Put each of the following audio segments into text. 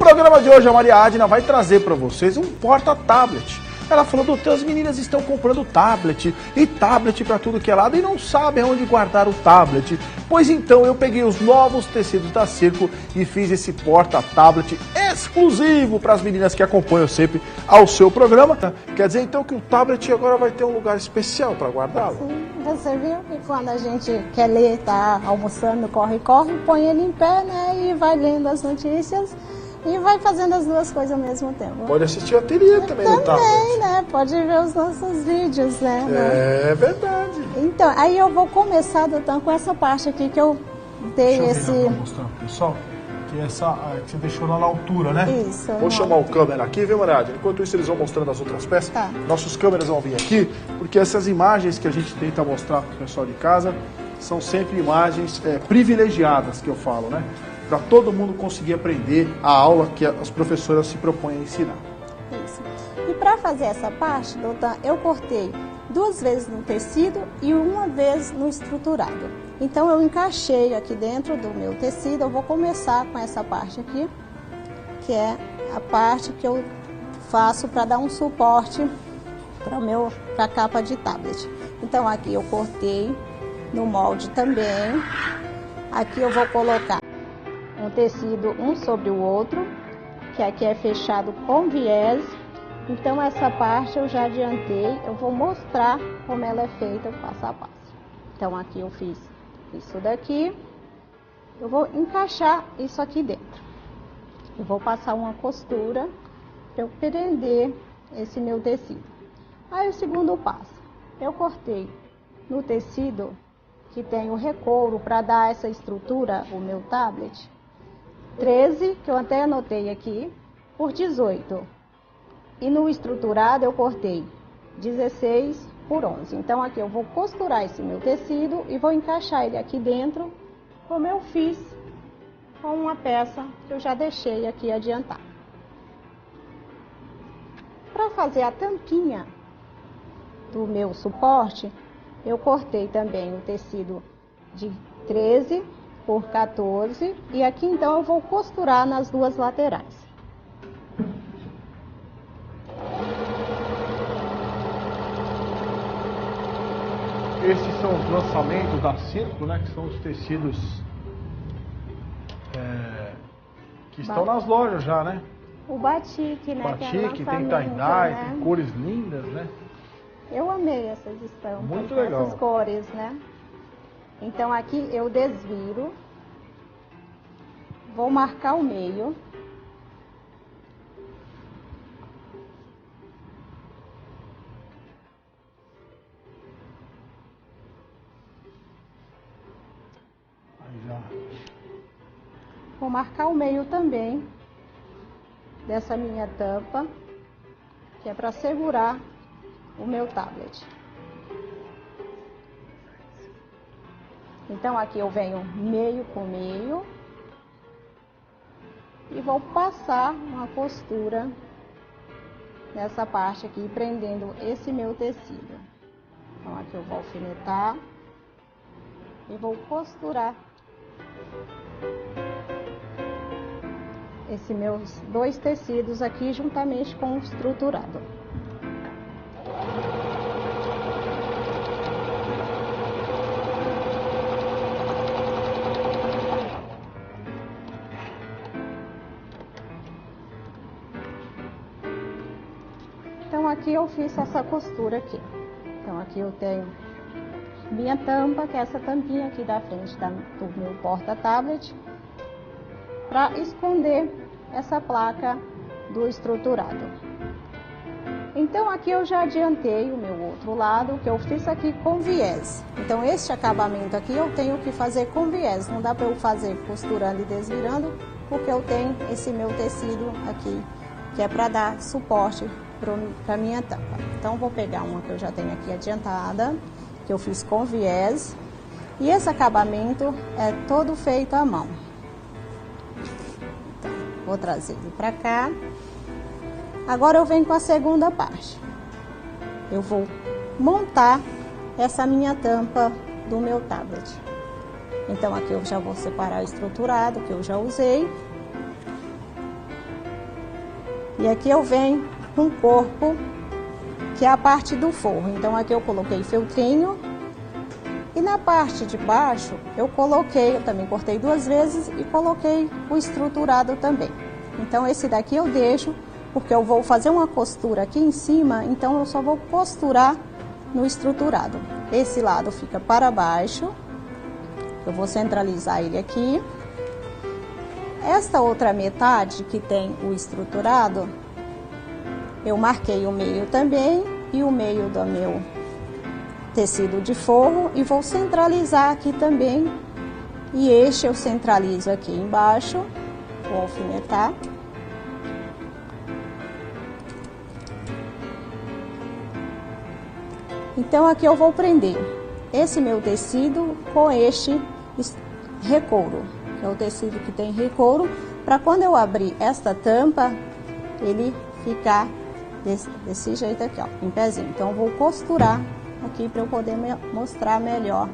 programa de hoje, a Maria Adna vai trazer para vocês um porta-tablet. Ela falou, doutor, as meninas estão comprando tablet e tablet para tudo que é lado e não sabem onde guardar o tablet. Pois então eu peguei os novos tecidos da Circo e fiz esse porta-tablet exclusivo para as meninas que acompanham sempre ao seu programa. Quer dizer então que o tablet agora vai ter um lugar especial para guardá-lo? Sim, você viu que quando a gente quer ler, tá almoçando, corre, põe ele em pé, né, e vai lendo as notícias. E vai fazendo as duas coisas ao mesmo tempo. Pode assistir a teoria também no tablet. Também, né? Pode ver os nossos vídeos, né? É verdade. Então, aí eu vou começar, doutor, com essa parte aqui que eu dei Deixa eu mostrar pro pessoal. Que essa que você deixou lá na altura, né? Isso. Vou chamar o câmera aqui, viu, Maria Adna? Enquanto isso, eles vão mostrando as outras peças. Tá. Nossos câmeras vão vir aqui, porque essas imagens que a gente tenta mostrar pro pessoal de casa são sempre imagens privilegiadas, que eu falo, né? Para todo mundo conseguir aprender a aula que as professoras se propõem a ensinar. Isso. E para fazer essa parte, doutor, eu cortei 2 vezes no tecido e 1 vez no estruturado. Então eu encaixei aqui dentro do meu tecido, eu vou começar com essa parte aqui, que é a parte que eu faço para dar um suporte para a capa de tablet. Então aqui eu cortei no molde também, aqui eu vou colocar um tecido um sobre o outro, que aqui é fechado com viés. Então essa parte eu já adiantei, eu vou mostrar como ela é feita passo a passo. Então aqui eu fiz isso daqui, eu vou encaixar isso aqui dentro. Eu vou passar uma costura para eu prender esse meu tecido. Aí o segundo passo, eu cortei no tecido que tem o recouro para dar essa estrutura, o meu tablet, 13, que eu até anotei aqui, por 18. E no estruturado eu cortei 16 por 11. Então aqui eu vou costurar esse meu tecido e vou encaixar ele aqui dentro, como eu fiz com uma peça que eu já deixei aqui adiantar. Para fazer a tampinha do meu suporte, eu cortei também o tecido de 13 por 14 e aqui então eu vou costurar nas 2 laterais. Esses são os lançamentos da Circo, né? Que são os tecidos que estão nas lojas já, né? O batik, né? Batik, que é tem tie-dye, né? tem cores lindas, né? Eu amei essas estampas, muito legal. Essas cores, né? Então aqui eu desviro, vou marcar o meio. Aí já. Vou marcar o meio também dessa minha tampa, que é para segurar o meu tablet. Então aqui eu venho meio com meio e vou passar uma costura nessa parte aqui, prendendo esse meu tecido. Então aqui eu vou alfinetar e vou costurar esses meus 2 tecidos aqui juntamente com o estruturado. Então aqui eu fiz essa costura aqui. Então aqui eu tenho minha tampa, que é essa tampinha aqui da frente do meu porta-tablet, para esconder essa placa do estruturado. Então aqui eu já adiantei o meu outro lado, que eu fiz aqui com viés. Então este acabamento aqui eu tenho que fazer com viés, não dá para eu fazer costurando e desvirando, porque eu tenho esse meu tecido aqui, que é para dar suporte para minha tampa. Então vou pegar uma que eu já tenho aqui adiantada, que eu fiz com viés, e esse acabamento é todo feito à mão. Então, vou trazer ele para cá. Agora eu venho com a segunda parte. Eu vou montar essa minha tampa do meu tablet. Então aqui eu já vou separar o estruturado que eu já usei. E aqui eu venho com o corpo, que é a parte do forro. Então aqui eu coloquei feltrinho. E na parte de baixo eu também cortei 2 vezes e coloquei o estruturado também. Então esse daqui eu deixo, porque eu vou fazer uma costura aqui em cima, então eu só vou costurar no estruturado. Esse lado fica para baixo, eu vou centralizar ele aqui. Esta outra metade que tem o estruturado, eu marquei o meio também e o meio do meu tecido de forro e vou centralizar aqui também. E este eu centralizo aqui embaixo, vou alfinetar. Então aqui eu vou prender esse meu tecido com este recouro, que é o tecido que tem recouro, para quando eu abrir esta tampa, ele ficar desse jeito aqui, ó, em pezinho. Então eu vou costurar aqui para eu poder mostrar melhor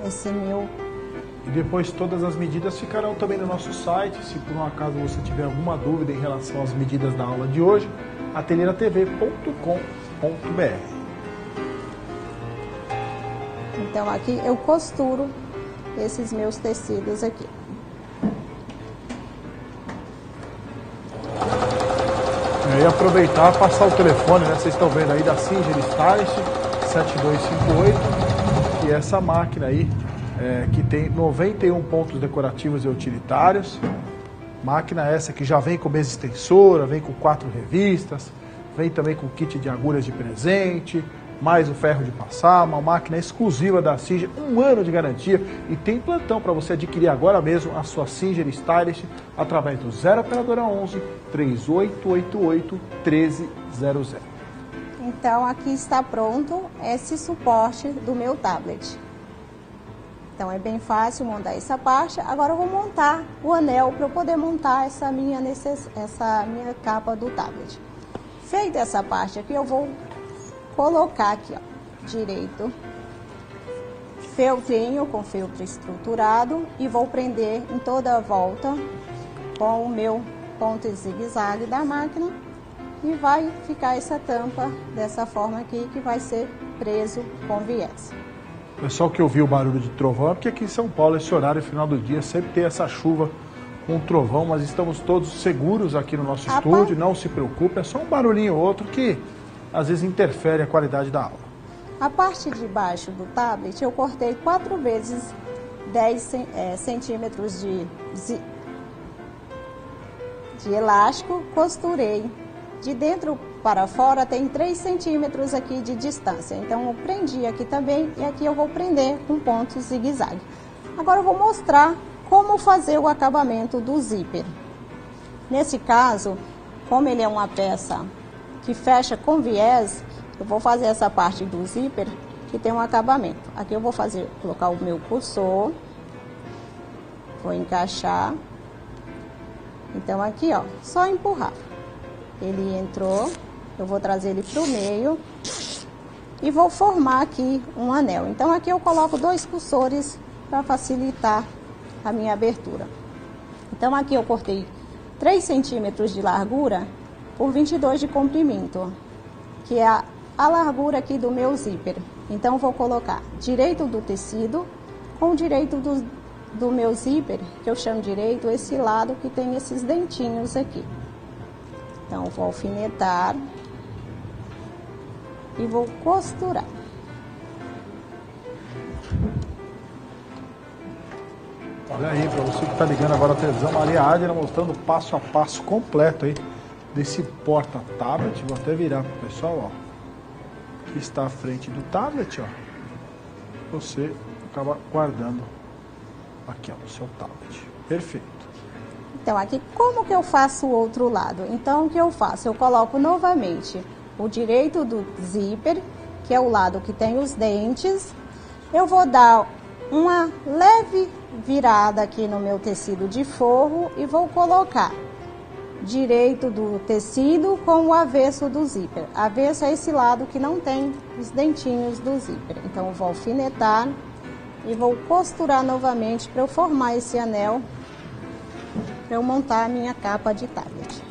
esse meu. E depois todas as medidas ficarão também no nosso site. Se por um acaso você tiver alguma dúvida em relação às medidas da aula de hoje, atelieratv.com.br. Então aqui eu costuro esses meus tecidos aqui. E aproveitar e passar o telefone, né? Vocês estão vendo aí da Singer Stylist 7258, que é essa máquina aí, que tem 91 pontos decorativos e utilitários. Máquina essa que já vem com mesa extensora, vem com 4 revistas, vem também com kit de agulhas de presente, mais o ferro de passar, uma máquina exclusiva da Singer, 1 ano de garantia, e tem plantão para você adquirir agora mesmo a sua Singer Stylist através do 0 operadora 11 3888 1300. Então aqui está pronto esse suporte do meu tablet. Então é bem fácil montar essa parte. Agora eu vou montar o anel para eu poder montar essa minha capa do tablet. Feita essa parte aqui, eu vou colocar aqui, ó, direito, feltrinho com feltro estruturado e vou prender em toda a volta com o meu ponto zigue-zague da máquina e vai ficar essa tampa dessa forma aqui, que vai ser preso com viés. Pessoal que ouviu o barulho de trovão, é porque aqui em São Paulo esse horário final do dia sempre tem essa chuva com trovão, mas estamos todos seguros aqui no nosso estúdio, não se preocupe, é só um barulhinho ou outro que às vezes interfere a qualidade da aula. A parte de baixo do tablet eu cortei 4 vezes 10 centímetros de elástico, costurei. De dentro para fora tem 3 centímetros aqui de distância, então eu prendi aqui também e aqui eu vou prender com ponto zigue-zague. Agora eu vou mostrar como fazer o acabamento do zíper. Nesse caso, como ele é uma peça que fecha com viés, eu vou fazer essa parte do zíper que tem um acabamento. Aqui eu vou colocar o meu cursor, vou encaixar. Então aqui, ó, só empurrar. Ele entrou, eu vou trazer ele pro meio e vou formar aqui um anel. Então aqui eu coloco 2 cursores para facilitar a minha abertura. Então aqui eu cortei 3 centímetros de largura por 22 de comprimento, que é a largura aqui do meu zíper. Então vou colocar direito do tecido com o direito do meu zíper, que eu chamo direito, esse lado que tem esses dentinhos aqui. Então vou alfinetar e vou costurar. Olha aí, para você que está ligando agora a televisão, Maria Adriana mostrando o passo a passo completo aí desse porta-tablet. Vou até virar para o pessoal, ó, que está à frente do tablet, ó. Você acaba guardando aqui, ó, no seu tablet. Perfeito. Então aqui, como que eu faço o outro lado? Então o que eu faço? Eu coloco novamente o direito do zíper, que é o lado que tem os dentes. Eu vou dar uma leve virada aqui no meu tecido de forro e vou colocar direito do tecido com o avesso do zíper. Avesso é esse lado que não tem os dentinhos do zíper. Então eu vou alfinetar e vou costurar novamente para eu formar esse anel, para eu montar a minha capa de tablet.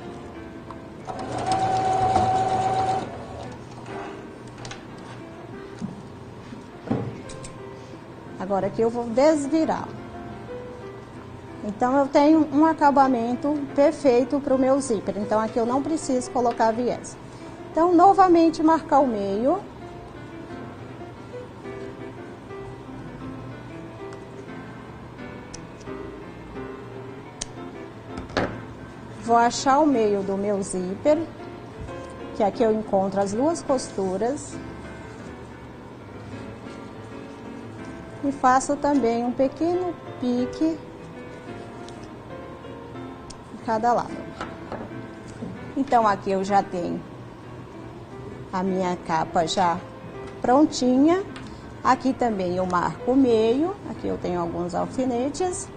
Agora aqui eu vou desvirar. Então eu tenho um acabamento perfeito para o meu zíper. Então aqui eu não preciso colocar viés. Então novamente marcar o meio. Vou achar o meio do meu zíper, que aqui eu encontro as duas costuras. E faço também um pequeno pique em cada lado. Então aqui eu já tenho a minha capa já prontinha. Aqui também eu marco o meio, aqui eu tenho alguns alfinetes.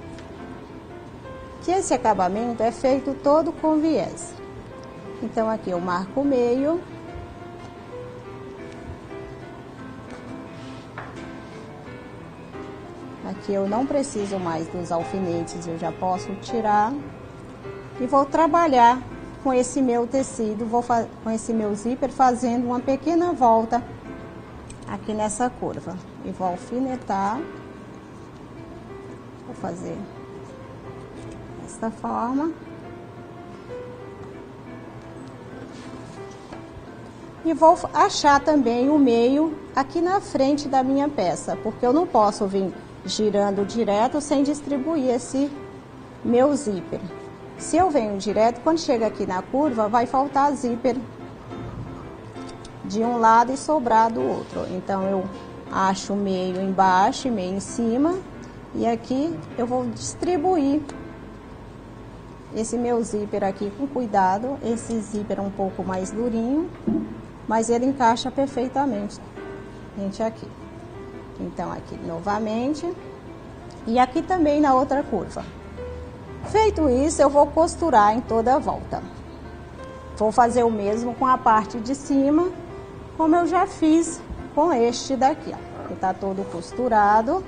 Que esse acabamento é feito todo com viés. Então aqui eu marco o meio. Aqui eu não preciso mais dos alfinetes, eu já posso tirar. E vou trabalhar com esse meu tecido, com esse meu zíper, fazendo uma pequena volta aqui nessa curva. E vou alfinetar. Vou fazer desta forma. E vou achar também o meio aqui na frente da minha peça, porque eu não posso vir girando direto sem distribuir esse meu zíper. Se eu venho direto, quando chega aqui na curva, vai faltar zíper de um lado e sobrar do outro. Então eu acho o meio embaixo e meio em cima, e aqui eu vou distribuir esse meu zíper aqui com cuidado. Esse zíper é um pouco mais durinho, mas ele encaixa perfeitamente, gente, aqui. Então aqui novamente, e aqui também na outra curva. Feito isso, eu vou costurar em toda a volta. Vou fazer o mesmo com a parte de cima, como eu já fiz com este daqui, ó, que tá todo costurado,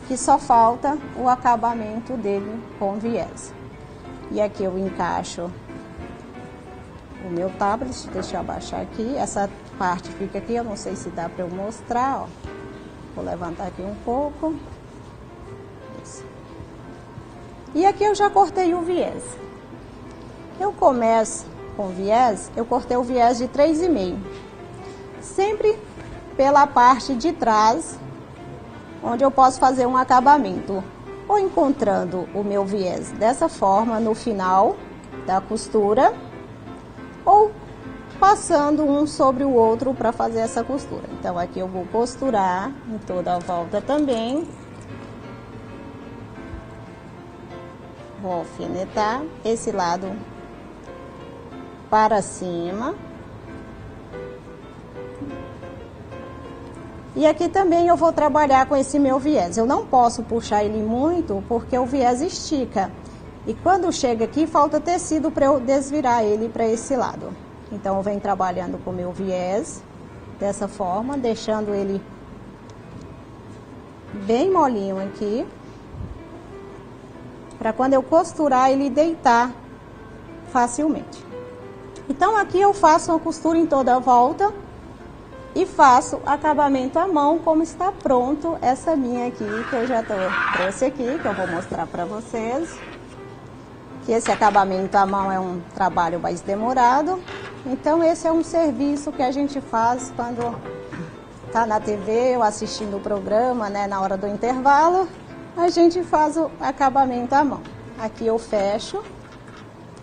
que só falta o acabamento dele com viés. E aqui eu encaixo o meu tablet, deixa eu abaixar aqui, essa parte fica aqui, eu não sei se dá para eu mostrar, ó. Vou levantar aqui um pouco. Isso. E aqui eu já cortei o viés. Eu começo com viés, eu cortei o viés de 3,5. Sempre pela parte de trás, onde eu posso fazer um acabamento. Ou encontrando o meu viés dessa forma no final da costura, ou passando um sobre o outro para fazer essa costura. Então aqui eu vou costurar em toda a volta também. Vou alfinetar esse lado para cima. E aqui também eu vou trabalhar com esse meu viés. Eu não posso puxar ele muito porque o viés estica. E quando chega aqui falta tecido para eu desvirar ele para esse lado. Então eu venho trabalhando com o meu viés dessa forma, deixando ele bem molinho aqui, para quando eu costurar ele deitar facilmente. Então aqui eu faço uma costura em toda a volta e faço acabamento à mão, como está pronto essa minha aqui, que eu já trouxe aqui, que eu vou mostrar para vocês. Que esse acabamento à mão é um trabalho mais demorado. Então esse é um serviço que a gente faz quando tá na TV ou assistindo o programa, né, na hora do intervalo, a gente faz o acabamento à mão. Aqui eu fecho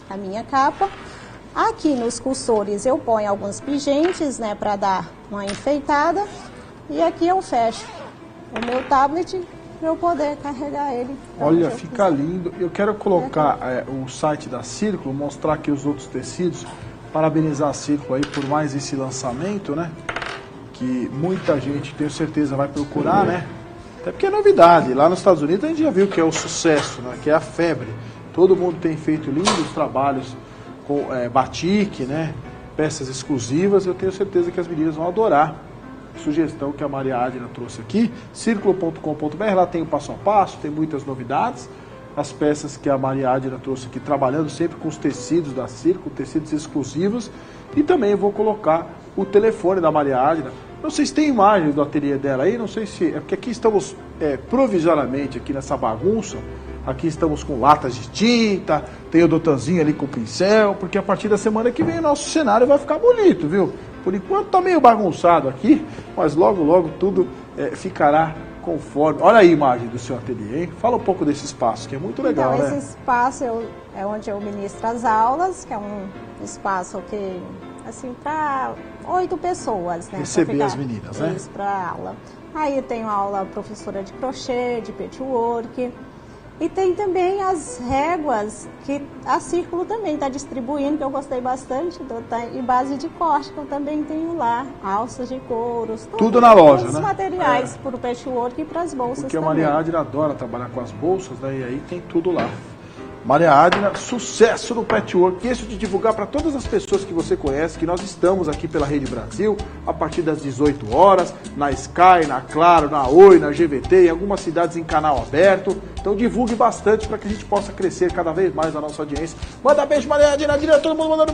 a minha capa. Aqui nos cursores eu ponho alguns pingentes, né, para dar uma enfeitada. E aqui eu fecho o meu tablet para eu poder carregar ele. Olha, fica lindo. Eu quero colocar o site da Círculo, mostrar aqui os outros tecidos. Parabenizar a Círculo aí por mais esse lançamento, né? Que muita gente, tenho certeza, vai procurar, né? Até porque é novidade. Lá nos Estados Unidos a gente já viu que é o sucesso, né? Que é a febre. Todo mundo tem feito lindos trabalhos com batik, né? Peças exclusivas. Eu tenho certeza que as meninas vão adorar. Sugestão que a Maria Adna trouxe aqui, circulo.com.br, lá tem o passo a passo, tem muitas novidades, as peças que a Maria Adna trouxe aqui, trabalhando sempre com os tecidos da Círculo, tecidos exclusivos, e também vou colocar o telefone da Maria Adna, Não sei se tem imagem do ateliê dela aí, não sei se... É porque aqui estamos provisoriamente aqui nessa bagunça. Aqui estamos com latas de tinta, tem o doutorzinho ali com pincel, porque a partir da semana que vem o nosso cenário vai ficar bonito, viu? Por enquanto tá meio bagunçado aqui, mas logo, logo tudo ficará conforme. Olha aí a imagem do seu ateliê, hein? Fala um pouco desse espaço, que é muito legal, então, né? Esse espaço é onde eu ministro as aulas, que é um espaço que, assim, para 8 pessoas, né? Receber as meninas, né? Isso, para aula. Aí eu tenho aula professora de crochê, de patchwork. E tem também as réguas, que a Círculo também está distribuindo, que eu gostei bastante, e base de corte, que eu também tenho lá, alças de couros, tudo na loja, todos né? Os materiais para o patchwork e para as bolsas porque também. a Maria Adna adora trabalhar com as bolsas, né? E aí tem tudo lá. Maria Adna, sucesso no patchwork. Esqueço de divulgar para todas as pessoas que você conhece que nós estamos aqui pela Rede Brasil a partir das 18 horas, na Sky, na Claro, na Oi, na GVT, em algumas cidades em canal aberto. Então divulgue bastante para que a gente possa crescer cada vez mais a nossa audiência. Manda beijo, Maria Adna, todo mundo mandando...